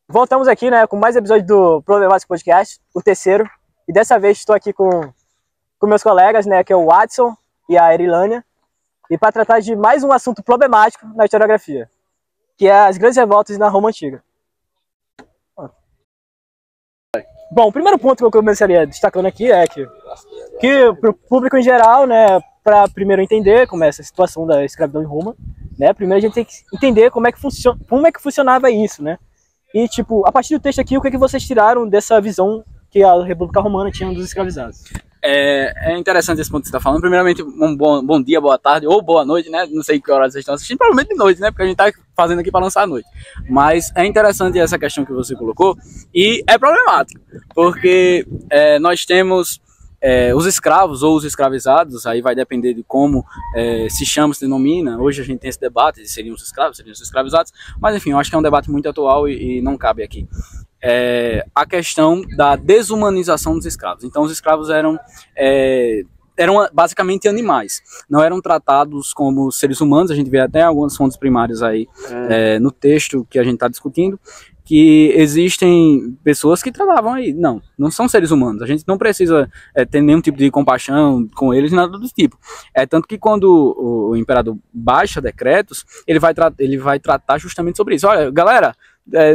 Voltamos aqui, né, com mais episódio do Problemático Podcast, o terceiro. E dessa vez estou aqui com meus colegas, né, que é o Watson e a Erilânia, e para tratar de mais um assunto problemático na historiografia, que é as grandes revoltas na Roma Antiga. Bom, o primeiro ponto que eu começaria destacando aqui é que para o público em geral, né, para primeiro entender como é essa situação da escravidão em Roma, né, primeiro a gente tem que entender como é que funcionava isso, né? E, tipo, a partir do texto aqui, o que é que vocês tiraram dessa visão que a República Romana tinha dos escravizados? É interessante esse ponto que você está falando. Primeiramente, um bom dia, boa tarde ou boa noite, né? Não sei que horas vocês estão assistindo, provavelmente de noite, né? Porque a gente está fazendo aqui para lançar à noite. Mas é interessante essa questão que você colocou e é problemático, porque nós temos os escravos ou os escravizados, aí vai depender de como se chama, se denomina. Hoje a gente tem esse debate, seriam os escravos, seriam os escravizados, mas enfim, eu acho que é um debate muito atual e não cabe aqui. A questão da desumanização dos escravos. Então os escravos eram basicamente animais, não eram tratados como seres humanos. A gente vê até algumas fontes primárias aí no texto que a gente está discutindo, que existem pessoas que tratavam aí, não são seres humanos, a gente não precisa ter nenhum tipo de compaixão com eles, nada do tipo. Tanto que quando o imperador baixa decretos, ele vai tratar justamente sobre isso. Olha, galera,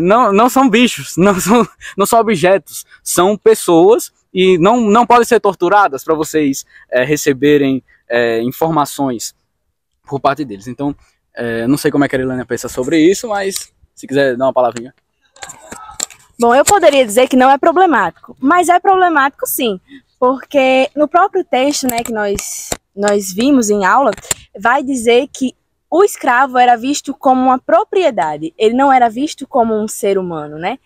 não são bichos, não são objetos, são pessoas e não podem ser torturadas para vocês receberem informações por parte deles. Então, não sei como é que a Erilânia pensa sobre isso, mas se quiser dar uma palavrinha. Bom, eu poderia dizer que não é problemático, mas é problemático sim, porque no próprio texto, né, que nós vimos em aula, vai dizer que o escravo era visto como uma propriedade, ele não era visto como um ser humano, né?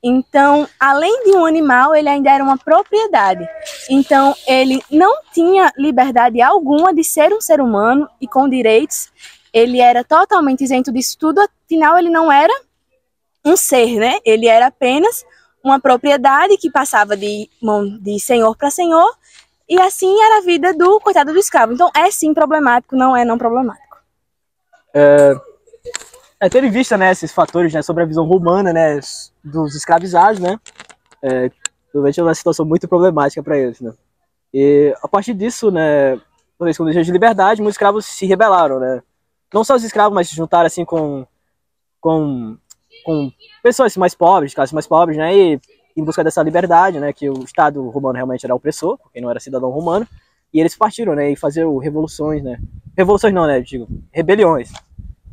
Então, além de um animal, ele ainda era uma propriedade. Então, ele não tinha liberdade alguma de ser um ser humano e com direitos. Ele era totalmente isento disso tudo, afinal ele não era um ser, né? Ele era apenas uma propriedade que passava de senhor para senhor, e assim era a vida do coitado do escravo. Então é sim problemático, não é não problemático. Tendo em vista, né, esses fatores, né, sobre a visão romana, né, dos escravizados, né, realmente é uma situação muito problemática para eles, né. E a partir disso, né, com o desejo de liberdade, muitos escravos se rebelaram, né. Não só os escravos, mas se juntaram assim com pessoas mais pobres, classes mais pobres, né, e em busca dessa liberdade, né, que o Estado romano realmente era opressor, porque não era cidadão romano, e eles partiram, né, e faziam revoluções, né, rebeliões,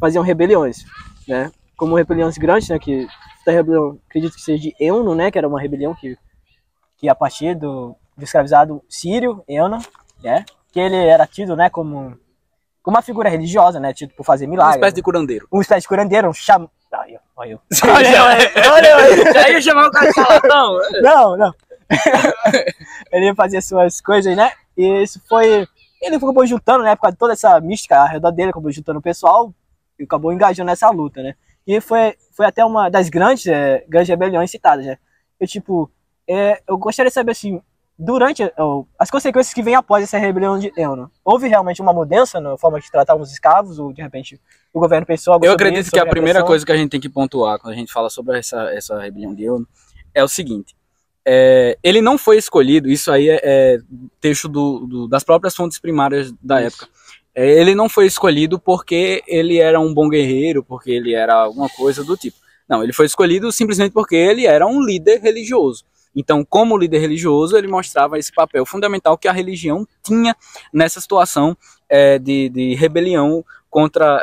faziam rebeliões, né, como rebeliões grandes, né, que essa rebelião, acredito que seja de Euno, né, que era uma rebelião que a partir do escravizado sírio, Euno, né, que ele era tido, né, como uma figura religiosa, né, tido por fazer milagres. Uma espécie de curandeiro. Olha eu. Já ia chamar o cara de charlatão. Não. Ele fazia suas coisas, né? E isso foi... Ele acabou juntando, né? Por causa de toda essa mística ao redor dele, acabou juntando o pessoal e acabou engajando nessa luta, né? E foi até uma das grandes rebeliões citadas, né? Eu gostaria de saber, assim, durante as consequências que vêm após essa rebelião de Euno, houve realmente uma mudança na forma de tratar os escravos, ou de repente o governo pensou algo sobre isso? Eu acredito que a primeira coisa que a gente tem que pontuar quando a gente fala sobre essa rebelião de Euno é o seguinte: ele não foi escolhido, isso aí é texto das próprias fontes primárias da época. Ele não foi escolhido porque ele era um bom guerreiro, porque ele era alguma coisa do tipo. Não, ele foi escolhido simplesmente porque ele era um líder religioso. Então, como líder religioso, ele mostrava esse papel fundamental que a religião tinha nessa situação de rebelião contra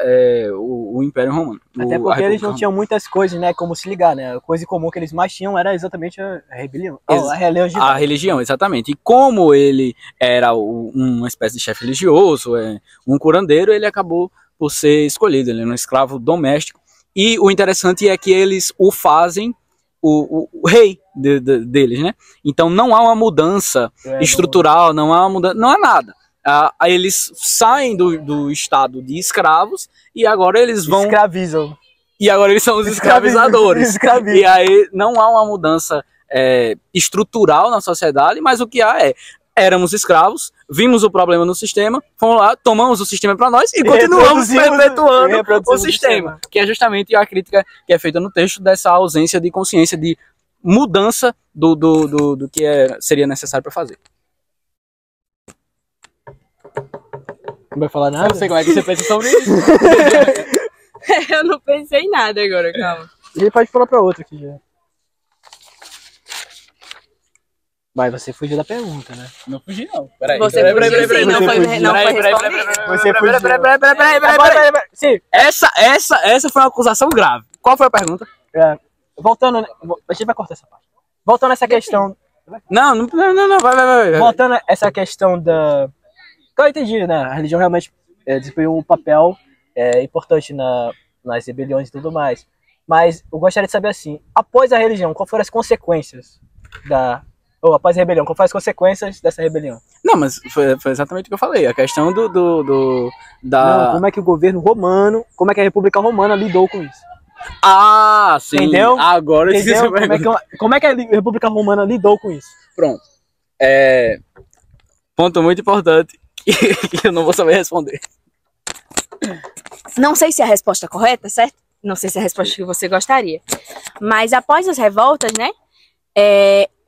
o Império Romano. Até porque eles não tinham muitas coisas, né, como se ligar, né? A coisa comum que eles mais tinham era exatamente a rebelião. A religião, exatamente. E como ele era uma espécie de chefe religioso, um curandeiro, ele acabou por ser escolhido. Ele era um escravo doméstico. E o interessante é que eles o fazem o rei deles, né? Então não há uma mudança estrutural, não há uma mudança, não há nada. Eles saem do estado de escravos e agora eles vão... Escravizam. E agora eles são os escravizadores. E aí não há uma mudança estrutural na sociedade, mas o que há éramos escravos, vimos o problema no sistema, fomos lá, tomamos o sistema para nós e continuamos perpetuando o sistema. Que é justamente a crítica que é feita no texto dessa ausência de consciência, de mudança do que seria necessário para fazer. Não vai falar nada? Eu não sei como é que você pensa sobre isso. Eu não pensei em nada agora, calma. A gente pode falar pra outra aqui já. Mas você fugiu da pergunta, né? Não fugi, não. Peraí. Você fugiu sim, não foi respondido. Você fugiu. Peraí. Sim. Essa foi uma acusação grave. Qual foi a pergunta? Voltando, a gente vai cortar essa parte. Voltando a essa questão. Não, vai. Voltando a essa questão da. Que eu entendi, né? A religião realmente desempenhou um papel importante nas rebeliões e tudo mais. Mas eu gostaria de saber assim, após a religião, quais foram as consequências após a rebelião, quais foram as consequências dessa rebelião? Não, mas foi exatamente o que eu falei. A questão Não, como é que o governo romano, como é que a República Romana lidou com isso? Ah, sim. Entendeu? Agora eu Entendeu? Como é que a República Romana lidou com isso? Pronto. Ponto muito importante que eu não vou saber responder. Não sei se é a resposta correta, certo? Não sei se é a resposta que você gostaria. Mas após as revoltas, né?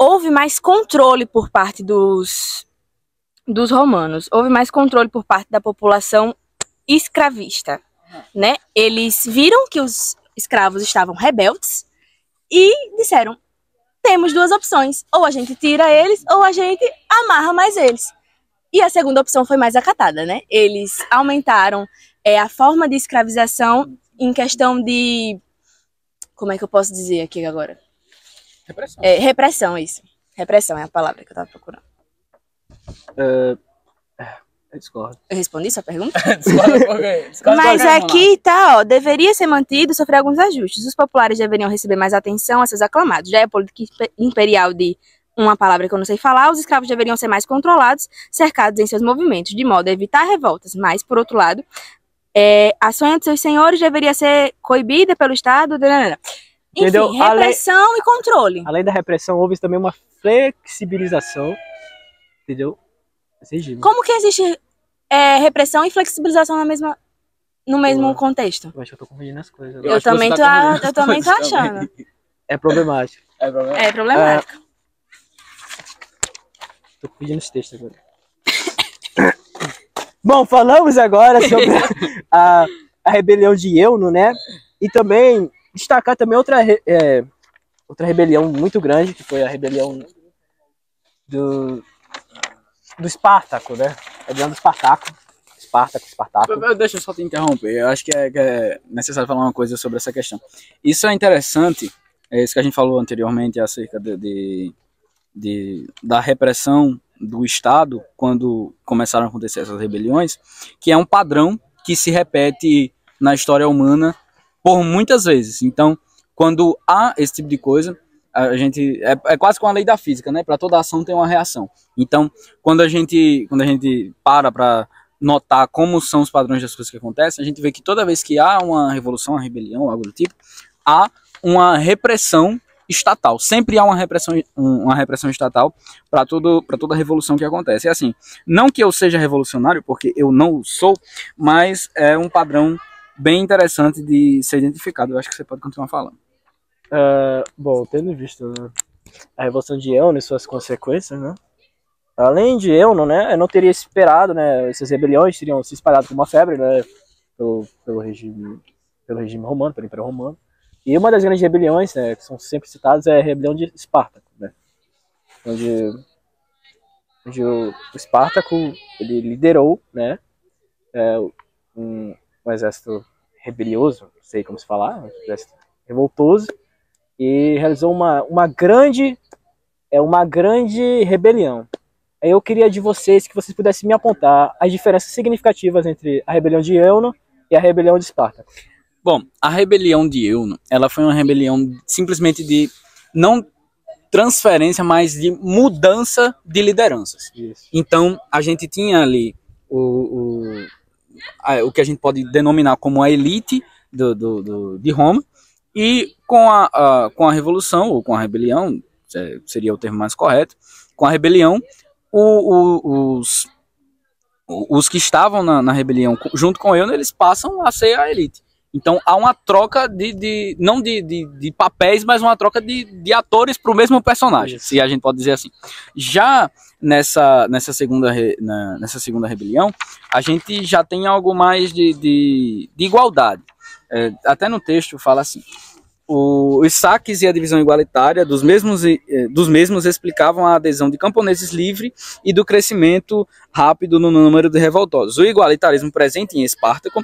Houve mais controle por parte dos romanos. Houve mais controle por parte da população escravista, né? Eles viram que os escravos estavam rebeldes e disseram: temos duas opções, ou a gente tira eles ou a gente amarra mais eles. E a segunda opção foi mais acatada, né? Eles aumentaram a forma de escravização em questão de... Como é que eu posso dizer aqui agora? Repressão. Repressão, isso. Repressão é a palavra que eu tava procurando. Eu discordo. Eu respondi sua pergunta? Discordo. Mas aqui tá, ó, deveria ser mantido e sofrer alguns ajustes. Os populares deveriam receber mais atenção a seus aclamados. Já é a política imperial de uma palavra que eu não sei falar, os escravos deveriam ser mais controlados, cercados em seus movimentos, de modo a evitar revoltas. Mas, por outro lado, a sonha de seus senhores deveria ser coibida pelo Estado. Entendeu? Enfim, repressão e controle. Além da repressão, houve também uma flexibilização, entendeu? Esse regime. Como que existe repressão e flexibilização no mesmo contexto? Eu acho que eu tô confundindo as coisas. Eu também tô achando. É problemático. É problemático. Tô pedindo esse texto agora. Bom, falamos agora sobre a rebelião de Euno, né? E também destacar também outra rebelião muito grande, que foi a rebelião do Espartaco, né? A rebelião do Espartaco. Espartaco. Deixa eu só te interromper. Eu acho que é necessário falar uma coisa sobre essa questão. Isso é interessante, isso que a gente falou anteriormente acerca da repressão do Estado quando começaram a acontecer essas rebeliões, que é um padrão que se repete na história humana por muitas vezes. Então, quando há esse tipo de coisa, a gente é quase como a lei da física, né? Para toda ação tem uma reação. Então, quando a gente para notar como são os padrões das coisas que acontecem, a gente vê que toda vez que há uma revolução, uma rebelião, algo do tipo, há uma repressão estatal. Sempre há uma repressão estatal para toda revolução que acontece. É assim, não que eu seja revolucionário, porque eu não sou, mas é um padrão bem interessante de ser identificado. Eu acho que você pode continuar falando. Bom, tendo visto, né, a Revolução de Euno e suas consequências, né? Além de Euno, né, eu não teria esperado, né, essas rebeliões teriam se espalhado como uma febre, né, pelo regime romano, pelo Império Romano. E uma das grandes rebeliões, né, que são sempre citadas, é a rebelião de Espartaco, né, onde o Espartaco ele liderou, né, um exército rebelioso, não sei como se falar, um exército revoltoso, e realizou uma grande rebelião. Aí eu queria de vocês que vocês pudessem me apontar as diferenças significativas entre a rebelião de Euno e a rebelião de Espartaco. Bom, a rebelião de Euno, ela foi uma rebelião simplesmente de não transferência, mas de mudança de lideranças. Isso. Então, a gente tinha ali o que a gente pode denominar como a elite de Roma, e com a revolução, ou com a rebelião, seria o termo mais correto, com a rebelião, os que estavam na rebelião junto com Euno, eles passam a ser a elite. Então há uma troca não de papéis, mas uma troca de atores para o mesmo personagem, se a gente pode dizer assim. Já nessa segunda rebelião, a gente já tem algo mais de igualdade. Até no texto fala assim: os saques e a divisão igualitária dos mesmos explicavam a adesão de camponeses livre e do crescimento rápido no número de revoltosos. O igualitarismo presente em Espartaco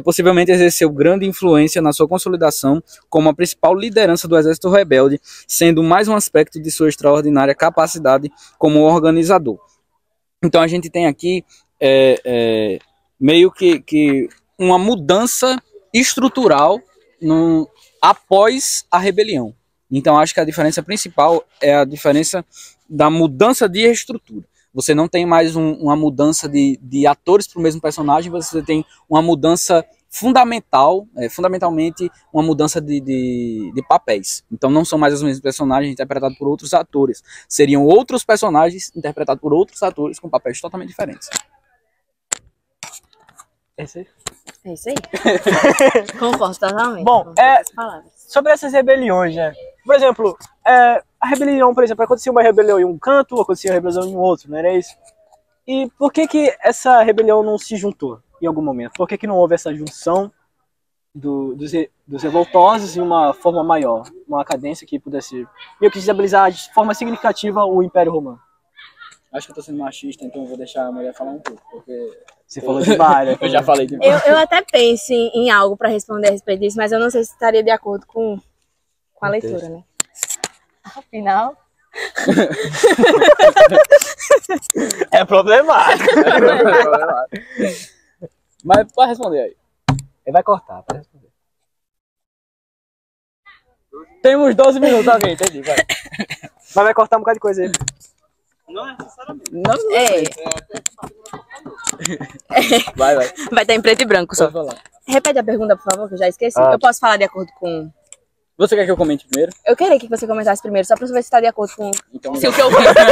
possivelmente exerceu grande influência na sua consolidação como a principal liderança do exército rebelde, sendo mais um aspecto de sua extraordinária capacidade como organizador. Então a gente tem aqui meio que uma mudança estrutural após a rebelião. Então acho que a diferença principal é a diferença da mudança de estrutura. Você não tem mais uma mudança de atores para o mesmo personagem, você tem uma mudança fundamentalmente uma mudança de papéis. Então não são mais os mesmos personagens interpretados por outros atores. Seriam outros personagens interpretados por outros atores com papéis totalmente diferentes. É isso aí. É isso aí. Concordo totalmente. Bom, sobre essas rebeliões, né? Por exemplo, a rebelião, por exemplo, acontecia uma rebelião em um canto, acontecia uma rebelião em outro, não era isso? E por que essa rebelião não se juntou em algum momento? Por que não houve essa junção dos revoltosos em uma forma maior, uma cadência que pudesse meio que desestabilizar de forma significativa o Império Romano? Acho que eu tô sendo machista, então eu vou deixar a mulher falar um pouco, porque você falou demais, né? Eu já falei demais. Eu até penso em algo para responder a respeito disso, mas eu não sei se estaria de acordo com a leitura, né? Afinal... É problemático. Mas pode responder aí. Ele vai cortar, pode responder. Temos 12 minutos, ok, entendi, vai. Mas vai cortar um bocado de coisa aí. Não necessariamente. Vai. Vai estar em preto e branco só. Falar. Repete a pergunta, por favor, que eu já esqueci. Eu posso falar de acordo com... Você quer que eu comente primeiro? Eu queria que você comentasse primeiro, só pra saber se tá de acordo com... Então, se o que eu penso tá de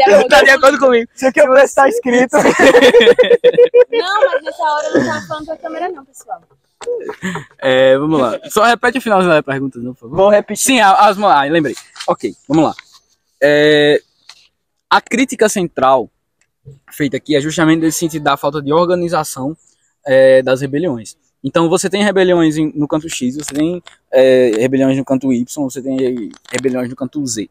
acordo Tá de acordo comigo. Se o que eu penso tá escrito. Não, mas nessa hora eu não tava falando pra câmera não, pessoal. Vamos lá. Só repete o finalzinho da pergunta, não, por favor. Vou repetir. Sim, lembrei. Ok, vamos lá. A crítica central feita aqui é justamente nesse sentido da falta de organização das rebeliões. Então você tem rebeliões no canto X, você tem rebeliões no canto Y, você tem rebeliões no canto Z.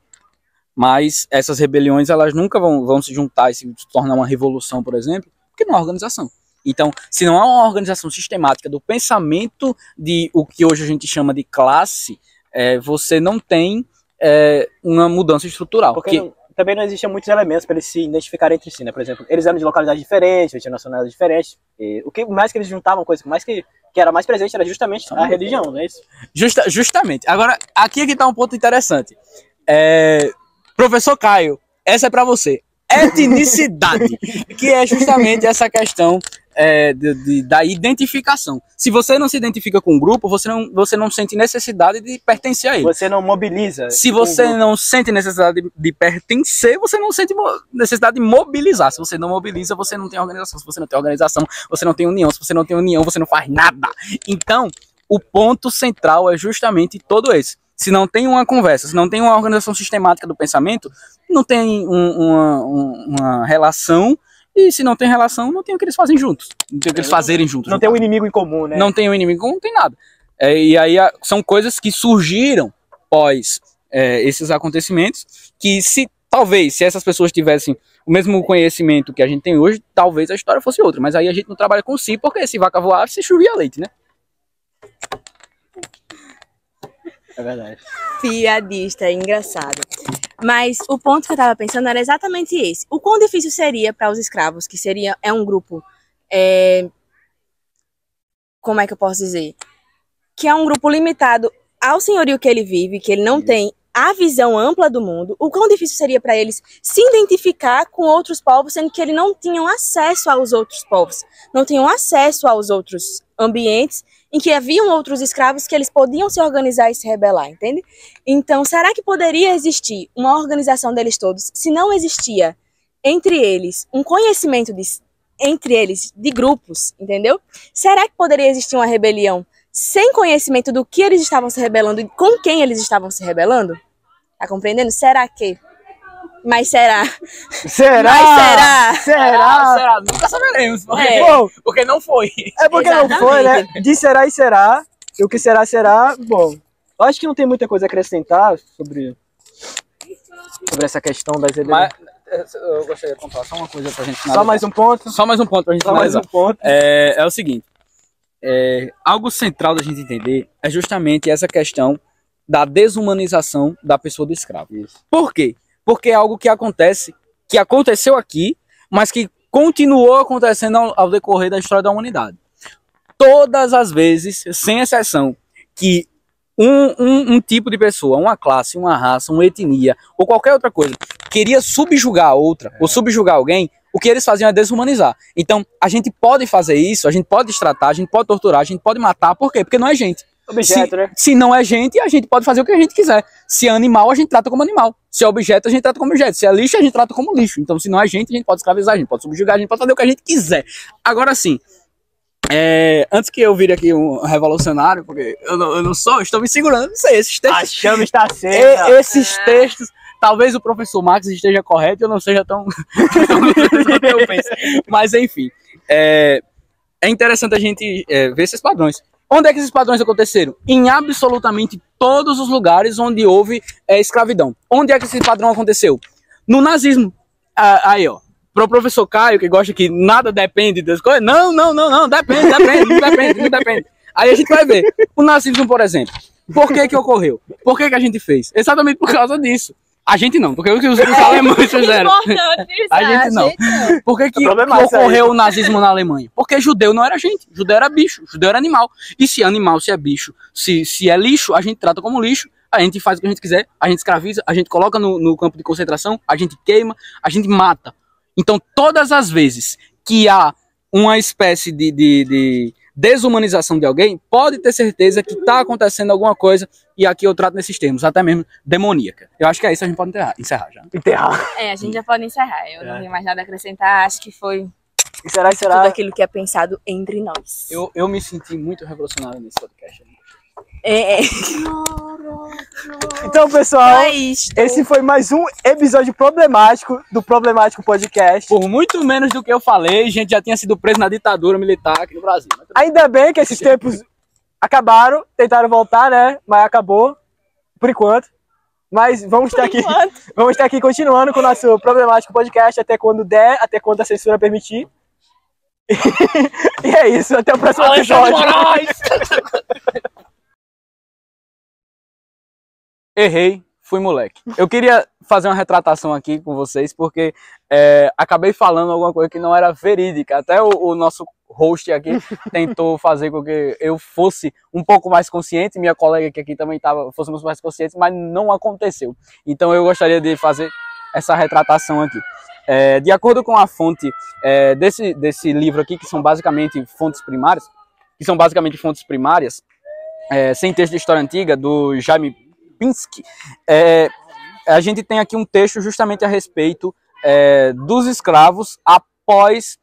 Mas essas rebeliões elas nunca vão se juntar e se tornar uma revolução, por exemplo, porque não há organização. Então, se não há uma organização sistemática do pensamento de o que hoje a gente chama de classe, você não tem uma mudança estrutural. Porque também não existiam muitos elementos para eles se identificarem entre si, né? Por exemplo, eles eram de localidades diferentes, eles tinham nacionalidades diferentes. E o que mais que eles juntavam, coisa mais que era mais presente era justamente a religião, não é isso? Justamente. Agora, aqui é que está um ponto interessante. Professor Caio, essa é para você. Etnicidade, que é justamente essa questão da identificação. Se você não se identifica com um grupo, você não sente necessidade de pertencer a ele. Você não mobiliza. Se você não sente necessidade de pertencer, você não sente necessidade de mobilizar. Se você não mobiliza, você não tem organização. Se você não tem organização, você não tem união. Se você não tem união, você não faz nada. Então, o ponto central é justamente todo esse. Se não tem uma conversa, se não tem uma organização sistemática do pensamento, não tem uma relação. E se não tem relação, não tem o que eles fazem juntos. Não tem o que eles fazerem juntos. Não tem um inimigo em comum, né? Não tem um inimigo em comum, não tem nada. E aí são coisas que surgiram pós esses acontecimentos, que se essas pessoas tivessem o mesmo conhecimento que a gente tem hoje, talvez a história fosse outra. Mas aí a gente não trabalha com si, porque se vaca voar, se chovia leite, né? É verdade. Piadista, é engraçado. Mas o ponto que eu tava pensando era exatamente esse. O quão difícil seria para os escravos, que é um grupo... como é que eu posso dizer? Que é um grupo limitado ao senhorio que ele vive, que ele não tem a visão ampla do mundo. O quão difícil seria para eles se identificar com outros povos, sendo que eles não tinham acesso aos outros povos, não tinham acesso aos outros ambientes em que haviam outros escravos que eles podiam se organizar e se rebelar, entende? Então, será que poderia existir uma organização deles todos se não existia entre eles um conhecimento entre eles de grupos, entendeu? Será que poderia existir uma rebelião sem conhecimento do que eles estavam se rebelando e com quem eles estavam se rebelando? Tá compreendendo? Será que? Mas será? Será? Mas será? Será? Nunca saberemos. Bom, Porque não foi. é porque não foi, né? De será e será. E o que será, será. Bom, eu acho que não tem muita coisa a acrescentar sobre essa questão das rebeliões. Mas eu gostaria de contar só uma coisa pra gente Só finalizar. mais um ponto. Só mais um ponto pra gente Só mais finalizar. um ponto. É o seguinte. Algo central da gente entender é justamente essa questão da desumanização da pessoa do escravo. Isso. Por quê? Porque é algo que aconteceu aqui, mas que continuou acontecendo ao decorrer da história da humanidade. Todas as vezes, sem exceção, que um tipo de pessoa, uma classe, uma raça, uma etnia, ou qualquer outra coisa, queria subjugar a outra, ou subjugar alguém, o que eles faziam é desumanizar. Então, a gente pode fazer isso, a gente pode destratar, a gente pode torturar, a gente pode matar. Por quê? Porque não é gente. Objeto, né? Se não é gente, a gente pode fazer o que a gente quiser. Se é animal, a gente trata como animal. Se é objeto, a gente trata como objeto. Se é lixo, a gente trata como lixo. Então, se não é gente, a gente pode escravizar, a gente pode subjugar, a gente pode fazer o que a gente quiser. Agora sim, antes que eu vire aqui um revolucionário, porque eu não sou, estou me segurando, não sei, esses textos. A chama está acesa. Esses textos, talvez o professor Max esteja correto e eu não seja tão quanto eu penso. Mas enfim, é interessante a gente ver esses padrões. Onde é que esses padrões aconteceram? Em absolutamente todos os lugares onde houve escravidão. Onde é que esse padrão aconteceu? No nazismo. Aí, ó. Pro professor Caio, que gosta que nada depende das coisas. Não, depende. Aí a gente vai ver. O nazismo, por exemplo. Por que ocorreu? Por que a gente fez? Exatamente por causa disso. A gente não, porque os alemães fizeram. A gente não. Por que ocorreu o nazismo na Alemanha? Porque judeu não era gente, judeu era bicho, judeu era animal. E se animal, se é bicho, se é lixo, a gente trata como lixo, a gente faz o que a gente quiser, a gente escraviza, a gente coloca no campo de concentração, a gente queima, a gente mata. Então, todas as vezes que há uma espécie de desumanização de alguém, pode ter certeza que está acontecendo alguma coisa, e aqui eu trato nesses termos, até mesmo demoníaca. Eu acho que é isso, a gente pode encerrar já. A gente já pode encerrar. Eu não tenho mais nada a acrescentar, acho que foi E será? tudo aquilo que é pensado entre nós. Eu me senti muito revolucionário nesse podcast. Então, pessoal, É isto. esse foi mais um episódio problemático do Problemático Podcast. Por muito menos do que eu falei, a gente já tinha sido preso na ditadura militar aqui no Brasil. Ainda bem que esses tempos acabaram, tentaram voltar, né? Mas acabou, por enquanto. Mas vamos estar aqui continuando com o nosso Problemático Podcast até quando der, até quando a censura permitir. E é isso, até o próximo episódio. Errei, fui moleque. Eu queria fazer uma retratação aqui com vocês, porque acabei falando alguma coisa que não era verídica. Até o nosso host aqui tentou fazer com que eu fosse um pouco mais consciente, minha colega que aqui também fôssemos mais conscientes, mas não aconteceu. Então eu gostaria de fazer essa retratação aqui. De acordo com a fonte desse livro aqui, que são basicamente fontes primárias, sem texto de história antiga, do Jaime Pinsky, a gente tem aqui um texto justamente a respeito dos escravos após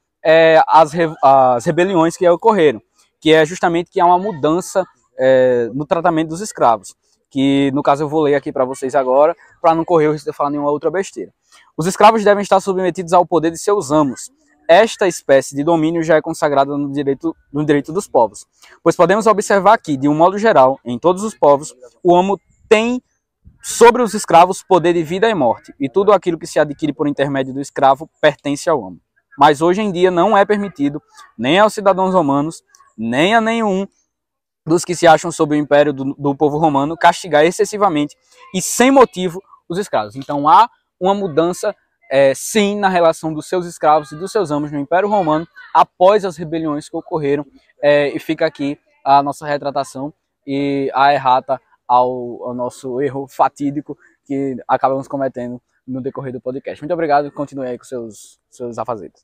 as rebeliões que ocorreram, que é justamente que há uma mudança no tratamento dos escravos, que no caso eu vou ler aqui para vocês agora, para não correr o risco de falar nenhuma outra besteira. Os escravos devem estar submetidos ao poder de seus amos. Esta espécie de domínio já é consagrada no direito dos povos, pois podemos observar que, de um modo geral, em todos os povos, o amo tem sobre os escravos poder de vida e morte, e tudo aquilo que se adquire por intermédio do escravo pertence ao amo. Mas hoje em dia não é permitido, nem aos cidadãos romanos, nem a nenhum dos que se acham sob o império do povo romano, castigar excessivamente e sem motivo os escravos. Então há uma mudança, sim, na relação dos seus escravos e dos seus amos no Império Romano após as rebeliões que ocorreram, e fica aqui a nossa retratação e a errata ao nosso erro fatídico que acabamos cometendo no decorrer do podcast. Muito obrigado e continue aí com seus afazeres.